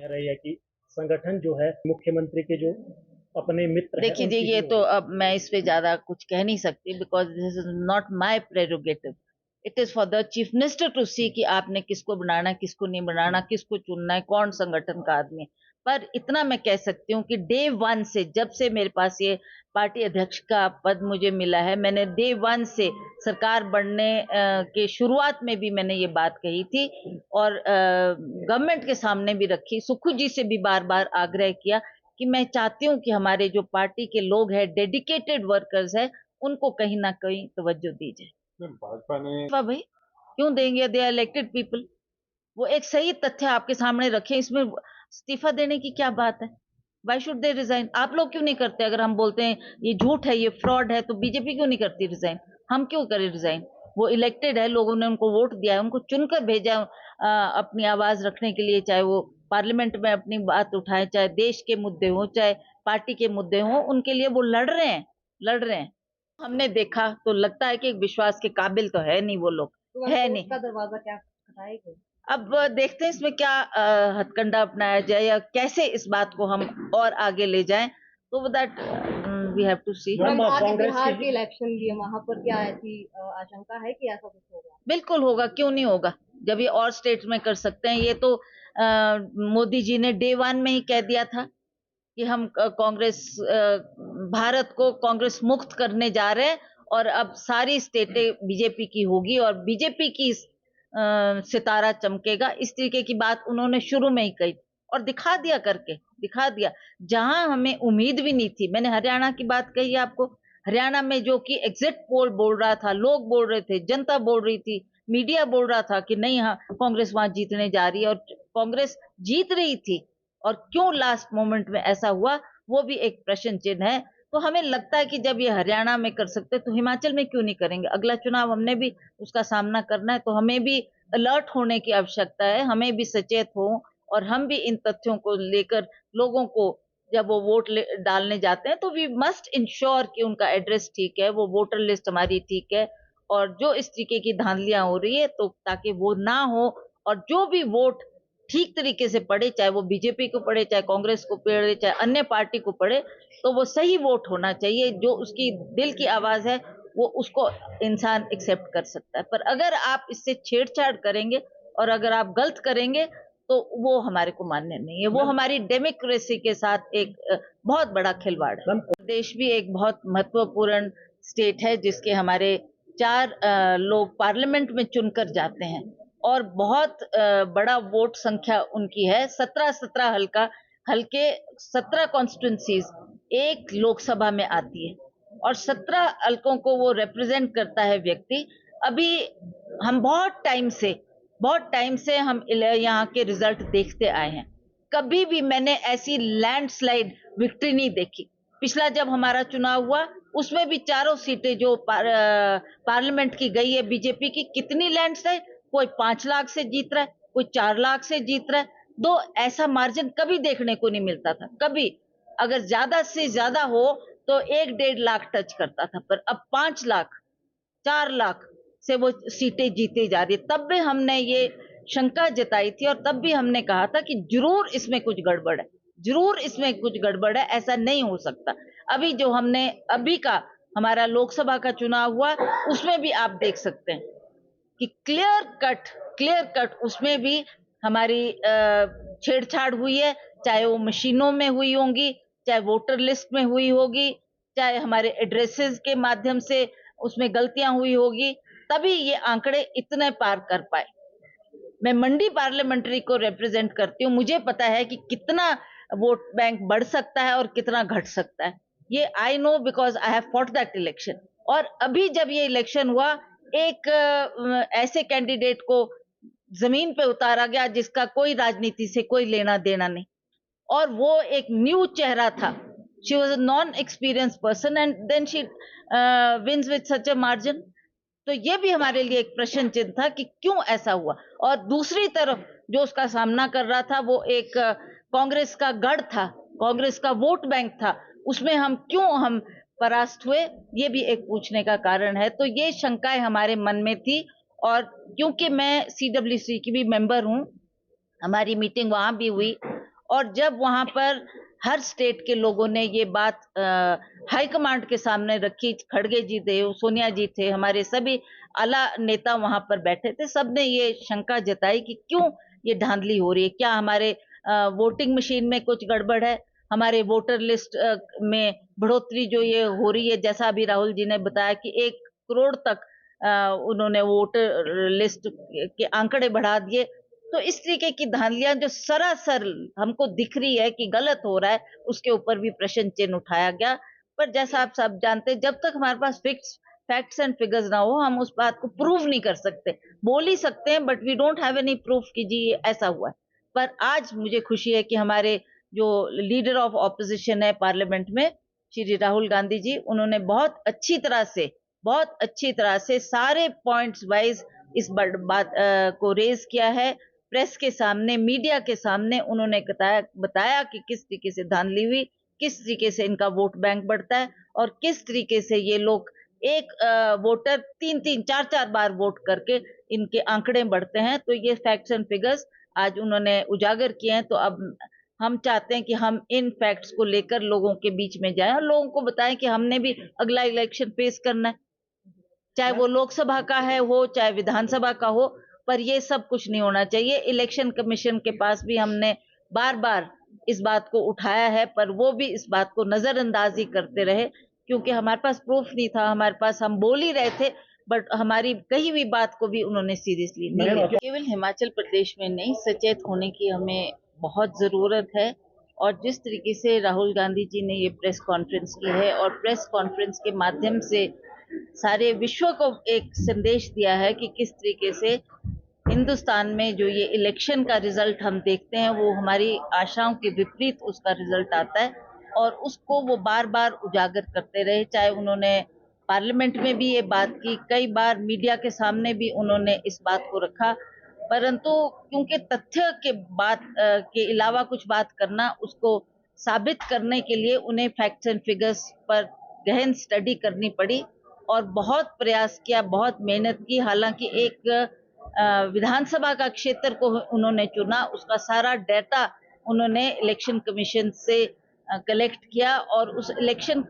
कह रही है कि संगठन जो है मुख्यमंत्री के जो अपने मित्र हैं देखिए जी, उनकी ये ही तो होगी। अब मैं इस पे ज्यादा कुछ कह नहीं सकती, because this is not my prerogative. It is for the chief minister to see कि आपने किसको बनाना है, किसको नहीं बनाना, किसको चुनना है, कौन संगठन का आदमी है। पर इतना मैं कह सकती हूँ कि डे वन से, जब से मेरे पास ये पार्टी अध्यक्ष का पद मुझे मिला है, मैंने डे वन से सरकार बनने के शुरुआत में भी मैंने ये बात कही थी और गवर्नमेंट के सामने भी रखी, सुखू जी से भी बार बार आग्रह किया कि मैं चाहती हूँ कि हमारे जो पार्टी के लोग हैं, डेडिकेटेड वर्कर्स हैं, उनको कहीं ना कहीं तवज्जो दी जाए। भाजपा ने वाह भाई, क्यों देंगे? They are elected people. वो एक सही तथ्य आपके सामने रखे, इसमें इस्तीफा देने की क्या बात है? Why should they resign? आप लोग क्यों नहीं करते? अगर हम बोलते हैं ये झूठ है, ये फ्रॉड है, तो बीजेपी क्यों नहीं करती रिजाइन? हम क्यों करें रिजाइन? वो इलेक्टेड है, लोगों ने उनको वोट दिया है, उनको चुनकर भेजा अपनी आवाज रखने के लिए, चाहे वो पार्लियामेंट में अपनी बात उठाए, चाहे देश के मुद्दे हो, चाहे पार्टी के मुद्दे हो, उनके लिए वो लड़ रहे हैं, लड़ रहे हैं। हमने देखा तो लगता है कि विश्वास के काबिल तो है नहीं वो लोग, तो है अफसोस नहीं। का दरवाजा क्या खटखटाएगा? अब देखते हैं इसमें क्या हथकंडा अपनाया जाए या कैसे इस बात को हम और आगे ले जाएं, तो that we have to see. Ma'am, आगे कांग्रेस बिहार की के इलेक्शन भी है, वहां पर क्या ऐसी आशंका है कि ऐसा कुछ होगा? बिल्कुल होगा, क्यों नहीं होगा? जब ये और स्टेट्स में कर सकते हैं, ये तो मोदी जी ने डे वन में ही कह दिया था कि हम कांग्रेस भारत को कांग्रेस मुक्त करने जा रहे हैं और अब सारी स्टेटें बीजेपी की होगी और बीजेपी की सितारा चमकेगा। इस तरीके की बात उन्होंने शुरू में ही कही और दिखा दिया, करके दिखा दिया। जहां हमें उम्मीद भी नहीं थी, मैंने हरियाणा की बात कही आपको, हरियाणा में जो कि एग्जिट पोल बोल रहा था, लोग बोल रहे थे, जनता बोल रही थी, मीडिया बोल रहा था कि नहीं, हाँ कांग्रेस वहां जीतने जा रही है, और कांग्रेस जीत रही थी। और क्यों लास्ट मोमेंट में ऐसा हुआ, वो भी एक प्रश्न चिन्ह है। तो हमें लगता है कि जब ये हरियाणा में कर सकते तो हिमाचल में क्यों नहीं करेंगे? अगला चुनाव हमने भी उसका सामना करना है, तो हमें भी अलर्ट होने की आवश्यकता है, हमें भी सचेत हो और हम भी इन तथ्यों को लेकर लोगों को, जब वो वोट डालने जाते हैं, तो वी मस्ट इंश्योर कि उनका एड्रेस ठीक है, वो वोटर लिस्ट हमारी ठीक है, और जो इस तरीके की धांधलियां हो रही है तो ताकि वो ना हो, और जो भी वोट ठीक तरीके से पड़े, चाहे वो बीजेपी को पड़े, चाहे कांग्रेस को पड़े, चाहे अन्य पार्टी को पड़े, तो वो सही वोट होना चाहिए, जो उसकी दिल की आवाज है वो उसको इंसान एक्सेप्ट कर सकता है। पर अगर आप इससे छेड़छाड़ करेंगे और अगर आप गलत करेंगे तो वो हमारे को मान्य नहीं है, वो हमारी डेमोक्रेसी के साथ एक बहुत बड़ा खिलवाड़ है। देश भी एक बहुत महत्वपूर्ण स्टेट है जिसके हमारे 4 लोग पार्लियामेंट में चुनकर जाते हैं और बहुत बड़ा वोट संख्या उनकी है। 17 हल्के 17 कॉन्स्टिट्यूंसीज एक लोकसभा में आती है और 17 हल्कों को वो रिप्रेजेंट करता है व्यक्ति। अभी हम बहुत टाइम से हम यहाँ के रिजल्ट देखते आए हैं, कभी भी मैंने ऐसी लैंडस्लाइड विक्ट्री नहीं देखी। पिछला जब हमारा चुनाव हुआ उसमें भी चारों सीटें जो पार्लियामेंट की गई है बीजेपी की, कितनी लैंडस्लाइड, कोई 5 लाख से जीत रहा है, कोई 4 लाख से जीत रहा है। दो ऐसा मार्जिन कभी देखने को नहीं मिलता था, कभी। अगर ज्यादा से ज्यादा हो तो 1-1.5 लाख टच करता था, पर अब 5 लाख 4 लाख से वो सीटें जीती जा रही है। तब भी हमने ये शंका जताई थी और तब भी हमने कहा था कि जरूर इसमें कुछ गड़बड़ है, जरूर इसमें कुछ गड़बड़ है, ऐसा नहीं हो सकता। अभी जो हमने अभी का हमारा लोकसभा का चुनाव हुआ उसमें भी आप देख सकते हैं कि क्लियर कट उसमें भी हमारी छेड़छाड़ हुई है, चाहे वो मशीनों में हुई होंगी, चाहे वोटर लिस्ट में हुई होगी, चाहे हमारे एड्रेसेस के माध्यम से उसमें गलतियां हुई होगी, तभी ये आंकड़े इतने पार कर पाए। मैं मंडी पार्लियामेंट्री को रिप्रेजेंट करती हूँ, मुझे पता है कि कितना वोट बैंक बढ़ सकता है और कितना घट सकता है। ये I know because I have fought that election. और अभी जब ये इलेक्शन हुआ, एक ऐसे कैंडिडेट को जमीन पे उतारा गया जिसका कोई राजनीति से कोई लेना देना नहीं, और वो एक न्यू चेहरा था। She was a non experience person and then she wins with such a margin. तो ये भी हमारे लिए एक प्रश्न चिन्ह था कि क्यों ऐसा हुआ। और दूसरी तरफ जो उसका सामना कर रहा था वो एक कांग्रेस का गढ़ था, कांग्रेस का वोट बैंक था, उसमें हम परास्त हुए, ये भी एक पूछने का कारण है। तो ये शंकाएं हमारे मन में थी, और क्योंकि मैं CWC की भी मेंबर हूं, हमारी मीटिंग वहां भी हुई और जब वहां पर हर स्टेट के लोगों ने ये बात हाईकमांड के सामने रखी, खड़गे जी थे, सोनिया जी थे, हमारे सभी आला नेता वहां पर बैठे थे, सबने ये शंका जताई कि क्यों ये धांधली हो रही है, क्या हमारे वोटिंग मशीन में कुछ गड़बड़ है, हमारे वोटर लिस्ट में बढ़ोतरी जो ये हो रही है, जैसा अभी राहुल जी ने बताया कि 1 करोड़ तक उन्होंने वोटर लिस्ट के आंकड़े बढ़ा दिए। तो इस तरीके की धांधलियां जो सरासर हमको दिख रही है कि गलत हो रहा है, उसके ऊपर भी प्रश्न चिन्ह उठाया गया। पर जैसा आप सब जानते हैं, जब तक हमारे पास फिक्स फैक्ट्स एंड फिगर्स ना हो, हम उस बात को प्रूव नहीं कर सकते। बोल ही सकते हैं but we don't have any proof कि जी ये ऐसा हुआ है। पर आज मुझे खुशी है कि हमारे जो लीडर ऑफ ऑपोजिशन है पार्लियामेंट में, श्री राहुल गांधी जी, उन्होंने बहुत अच्छी तरह से सारे पॉइंट्स वाइज इस बात को रेज किया है। प्रेस के सामने, मीडिया के सामने उन्होंने बताया कि किस तरीके से धांधली हुई, किस तरीके से इनका वोट बैंक बढ़ता है और किस तरीके से ये लोग एक वोटर 3-3, 4-4 बार वोट करके इनके आंकड़े बढ़ते हैं। तो ये फैक्ट्स एंड फिगर्स आज उन्होंने उजागर किए हैं। तो अब हम चाहते हैं कि हम इन फैक्ट्स को लेकर लोगों के बीच में जाएं और लोगों को बताएं कि हमने भी अगला इलेक्शन फेस करना है, चाहे वो लोकसभा का हो चाहे विधानसभा का हो। पर ये सब कुछ नहीं होना चाहिए। इलेक्शन कमीशन के पास भी हमने बार बार इस बात को उठाया है, पर वो भी इस बात को नजरअंदाज ही करते रहे, क्योंकि हमारे पास प्रूफ नहीं था। हमारे पास, हम बोल ही रहे थे बट हमारी कही हुई बात को भी उन्होंने सीरियसली नहीं लिया। केवल हिमाचल प्रदेश में नहीं, सचेत होने की हमें बहुत जरूरत है। और जिस तरीके से राहुल गांधी जी ने ये प्रेस कॉन्फ्रेंस की है और प्रेस कॉन्फ्रेंस के माध्यम से सारे विश्व को एक संदेश दिया है कि किस तरीके से हिंदुस्तान में जो ये इलेक्शन का रिजल्ट हम देखते हैं वो हमारी आशाओं के विपरीत उसका रिजल्ट आता है, और उसको वो बार बार उजागर करते रहे। चाहे उन्होंने पार्लियामेंट में भी ये बात की, कई बार मीडिया के सामने भी उन्होंने इस बात को रखा, परंतु क्योंकि तथ्य के अलावा कुछ बात करना, उसको साबित करने के लिए उन्हें फैक्ट्स एंड फिगर्स पर गहन स्टडी करनी पड़ी और बहुत प्रयास किया, बहुत मेहनत की। हालांकि एक विधानसभा का क्षेत्र को उन्होंने चुना, उसका सारा डेटा उन्होंने इलेक्शन कमीशन से कलेक्ट किया और उस इलेक्शन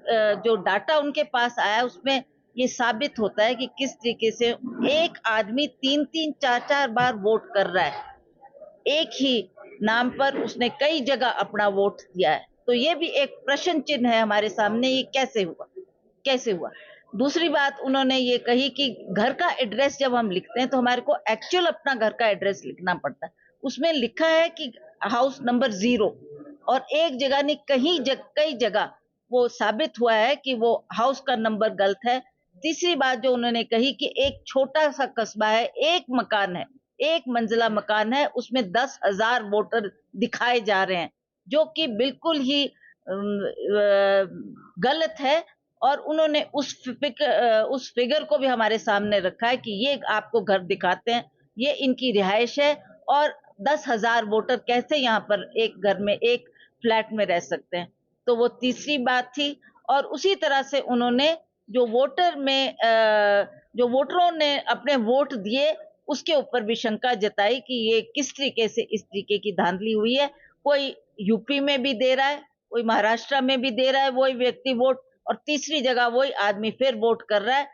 जो डाटा उनके पास आया उसमें ये साबित होता है कि किस तरीके से एक आदमी 3-3, 4-4 बार वोट कर रहा है, एक ही नाम पर उसने कई जगह अपना वोट दिया है। तो ये भी एक प्रश्न चिन्ह है हमारे सामने, ये कैसे हुआ। दूसरी बात उन्होंने ये कही कि घर का एड्रेस जब हम लिखते हैं तो हमारे को एक्चुअल अपना घर का एड्रेस लिखना पड़ता है। उसमें लिखा है कि हाउस नंबर 0, और एक जगह नहीं, कई जगह वो साबित हुआ है कि वो हाउस का नंबर गलत है। तीसरी बात जो उन्होंने कही कि एक छोटा सा कस्बा है, एक मकान है, एक मंजिला मकान है, उसमें 10,000 वोटर दिखाए जा रहे हैं, जो कि बिल्कुल ही गलत है। और उन्होंने उस फिगर को भी हमारे सामने रखा है कि ये आपको घर दिखाते हैं, ये इनकी रिहाइश है, और 10,000 वोटर कैसे यहाँ पर एक घर में, एक फ्लैट में रह सकते हैं। तो वो तीसरी बात थी। और उसी तरह से उन्होंने जो वोटरों ने अपने वोट दिए उसके ऊपर भी शंका जताई कि ये किस तरीके से इस तरीके की धांधली हुई है। कोई यूपी में भी दे रहा है, कोई महाराष्ट्र में भी दे रहा है वही व्यक्ति वोट, और तीसरी जगह वही आदमी फिर वोट कर रहा है।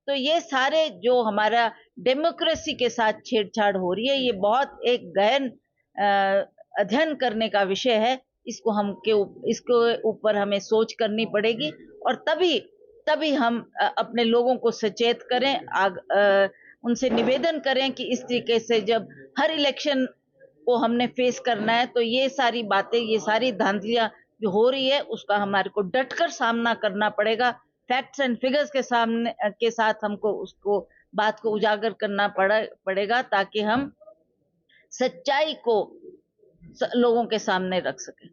तो ये सारे जो हमारा डेमोक्रेसी के साथ छेड़छाड़ हो रही है, ये बहुत एक गहन अध्ययन करने का विषय है। इसको ऊपर हमें सोच करनी पड़ेगी, और तभी हम अपने लोगों को सचेत करें, उनसे निवेदन करें कि इस तरीके से जब हर इलेक्शन को हमने फेस करना है तो ये सारी बातें, ये सारी धांधलियां जो हो रही है उसका हमारे को डटकर सामना करना पड़ेगा। फैक्ट्स एंड फिगर्स के साथ हमको उसको बात को उजागर करना पड़ेगा, ताकि हम सच्चाई को लोगों के सामने रख सकें।